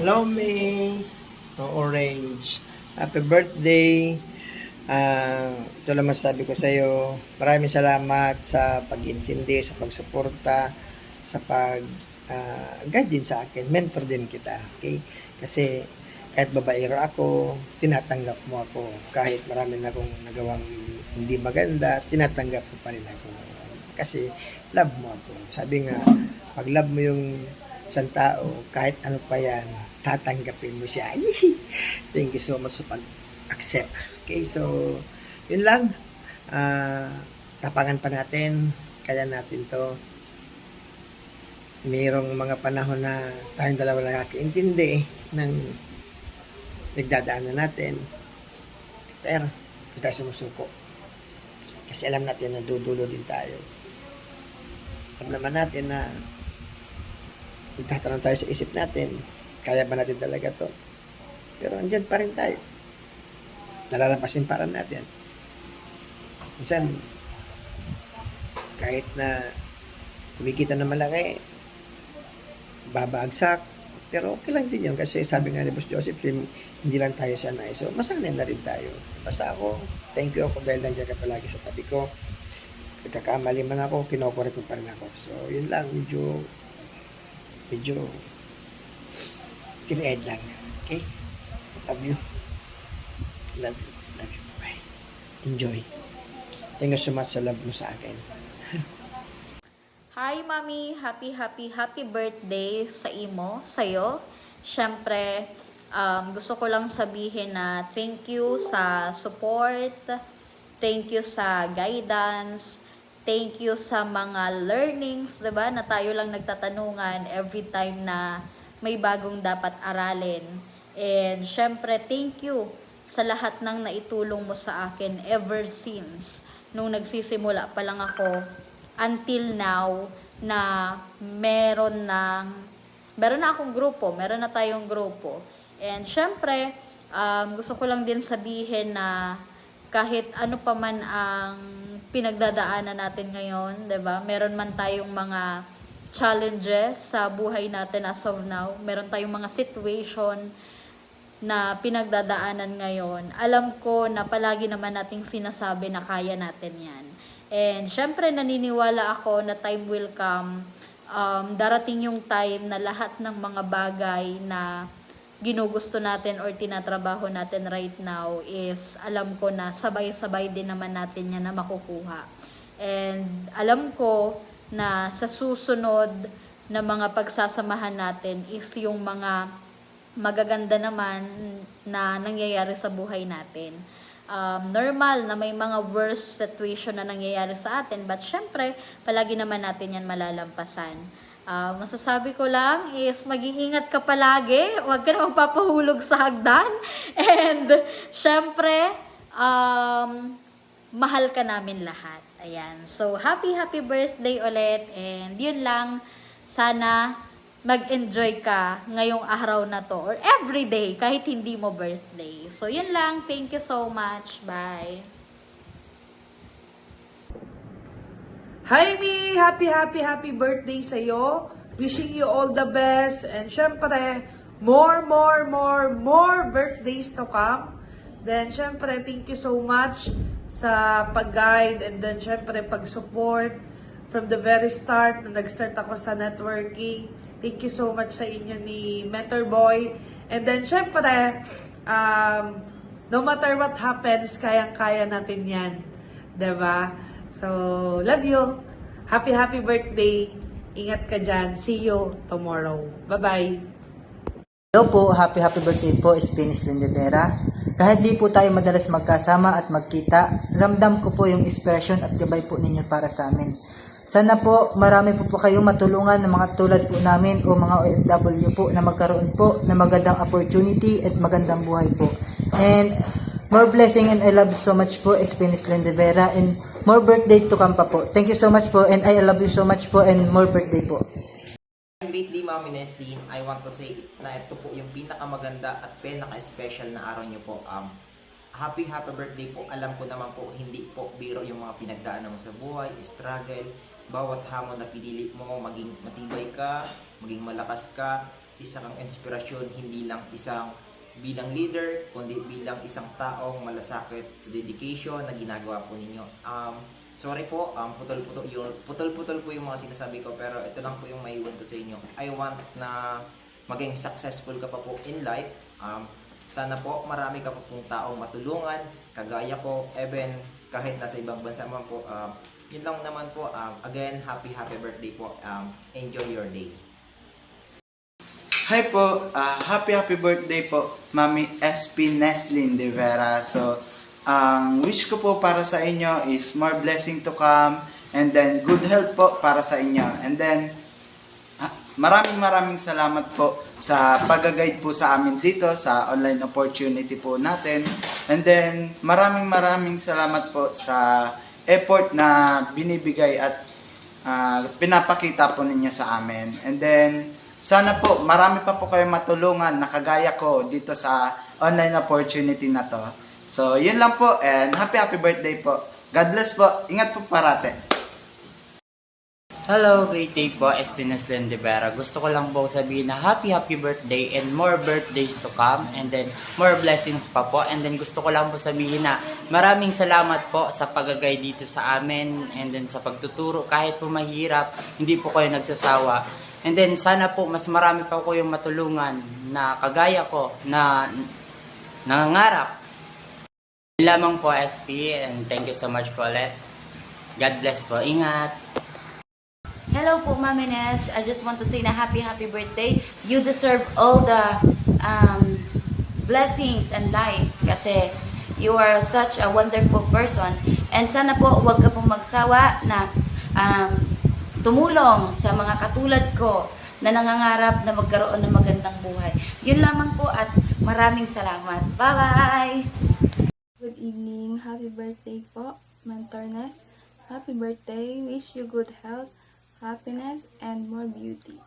Hello, May. Orange. Happy birthday. Ito lang masasabi ko sa iyo. Maraming salamat sa pag-intindi, sa pagsuporta, sa guide din sa akin. Mentor din kita. Okay? Kasi kahit babaero ako, tinatanggap mo ako. Kahit marami na akong nagawang hindi maganda, tinatanggap ko pa rin ako. Kasi love mo ako. Sabi nga, pag love mo yung isang tao, kahit ano pa yan, tatanggapin mo siya. Thank you so much sa pag-accept. Okay, so, yun lang. Tapangan pa natin. Kaya natin to. Mayroong mga panahon na tayong dalawa nakakaintindi ng nagdadaanan natin. Pero, hindi tayo sumusuko. Kasi alam natin na dudulo din tayo. Alam naman natin na magtatanong tayo sa isip natin, kaya ba natin talaga to? Pero andyan pa rin tayo. Nalalampasin pa rin natin. Minsan, kahit na kumikita na malaki, babagsak, pero okay lang din yun kasi sabi nga ni Boss Joseph, hindi lang tayo sanay. So, masanay na rin tayo. Basta ako, thank you ako dahil nandiyan ka palagi sa tabi ko. Nagkakamali man ako, kinokorek mo pa rin ako. So, yun lang, medyo tinaed lang. Okay? Love you. Love you. Love you. Bye. Enjoy. Thank you so much sa love mo sa akin. Hi, Mami! Happy birthday sa imo, sa'yo. Siyempre, gusto ko lang sabihin na thank you sa support, thank you sa guidance, thank you sa mga learnings, diba? Na tayo lang nagtatanungan every time na may bagong dapat aralin. And syempre, thank you sa lahat ng naitulong mo sa akin ever since nung nagsisimula pa lang ako until now na meron na akong grupo, meron na tayong grupo. And syempre, gusto ko lang din sabihin na kahit ano pa man ang pinagdadaanan natin ngayon, 'di ba? Meron man tayong mga challenges sa buhay natin as of now. Meron tayong mga situation na pinagdadaanan ngayon. Alam ko na palagi naman nating sinasabi na kaya natin 'yan. And syempre naniniwala ako na time will come. Darating yung time na lahat ng mga bagay na ginugusto natin or tinatrabaho natin right now is alam ko na sabay-sabay din naman natin yan na makukuha. And alam ko na sa susunod na mga pagsasamahan natin is yung mga magaganda naman na nangyayari sa buhay natin. Normal na may mga worst situation na nangyayari sa atin, but syempre, palagi naman natin yan malalampasan. Masasabi ko lang is mag-iingat ka palagi, huwag ka na magpapahulog sa hagdan, and syempre, mahal ka namin lahat. Ayan. So, happy birthday ulit, and yun lang, sana mag-enjoy ka ngayong araw na to or every day kahit hindi mo birthday. So, yun lang. Thank you so much. Bye. Hi, Mi! Happy birthday sa'yo. Wishing you all the best. And syempre, more birthdays to come. Then, syempre, thank you so much sa pag-guide and then, syempre, pag-support from the very start na nag-start ako sa networking. Thank you so much sa inyo ni Mentor Boy. And then, syempre, no matter what happens, kayang-kaya natin yan. Diba? So, love you. Happy birthday. Ingat ka dyan. See you tomorrow. Bye-bye. Hello po, happy birthday po, Spinis Lindevera. Kahit di po tayo madalas magkasama at magkita, ramdam ko po yung inspiration at gabay po ninyo para sa amin. Sana po marami po kayong matulungan ng mga tulad po namin o mga OFW po na magkaroon po ng magandang opportunity at magandang buhay po. And more blessing and I love you so much po, Spinis Lindevera, and more birthday to come pa po. Thank you so much po and I love you so much po and more birthday po. Greatly, Mami Nestlin, I want to say na ito po yung pinakamaganda at pinaka-special na araw niyo po. Happy birthday po. Alam ko naman po, hindi po biro yung mga pinagdaanan mo sa buhay, struggle, bawat hamon na pinili mo, maging matibay ka, maging malakas ka, isa kang inspirasyon, hindi lang isang bilang leader, kundi bilang isang taong malasakit sa dedication na ginagawa po ninyo. Sorry po, putol-putol po yung mga sinasabi ko, pero ito lang po yung maiwan ko sa inyo. I want na maging successful ka pa po in life. Sana po marami ka pa pong taong matulungan, kagaya ko, even kahit nasa ibang bansa man po. Yun lang naman po. Again, happy birthday po. Enjoy your day. Hi po, happy birthday po, Mami SP Neslin de Vera. So, ang wish ko po para sa inyo is more blessing to come and then good health po para sa inyo. And then, maraming salamat po sa pag-guide po sa amin dito sa online opportunity po natin. And then, maraming salamat po sa effort na binibigay at pinapakita po ninyo sa amin. And then, sana po marami pa po kayo matulungan na kagaya ko dito sa online opportunity na to. So, yun lang po and happy birthday po. God bless po. Ingat po parate. Hello, great day po, Espinas Lendevera. Gusto ko lang po sabihin na happy birthday and more birthdays to come and then more blessings pa po. And then gusto ko lang po sabihin na maraming salamat po sa pagagay dito sa amin and then sa pagtuturo. Kahit po mahirap, hindi po kayo nagsasawa. And then sana po mas marami pa ko yung matulungan na kagaya ko na nangangarap. Yun lamang po, SP, and thank you so much po ulit. God bless po. Ingat! Hello po, Mami Nes. I just want to say na happy birthday. You deserve all the blessings and life kasi you are such a wonderful person. And sana po huwag ka pong magsawa na tumulong sa mga katulad ko na nangangarap na magkaroon ng magandang buhay. Yun lamang po at maraming salamat. Bye-bye! Good evening. Happy birthday po, Mentor Ness. Happy birthday. Wish you good health, happiness, and more beauty.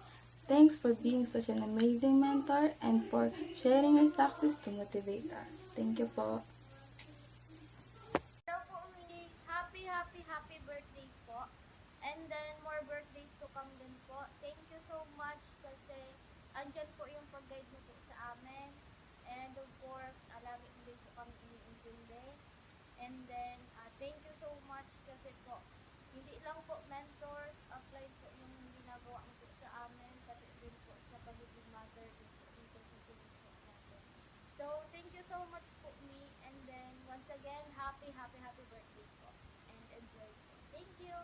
Thanks for being such an amazing mentor and for sharing your success to motivate us. Thank you po. Hello po, Umi. Happy birthday po. And then, more birthdays to come din po. Thank you so much kasi andyan po yung pag-guide mo po sa amin. And of course, lagi din po kami iniintindi. And then, thank you so much kasi po, hindi lang po mentors, apply po yung ginagawa mo po sa amin, pati din po sa pagiging mother din po dito sa pinig po natin. So, thank you so much po, me. And then, once again, happy birthday po. And enjoy po. Thank you!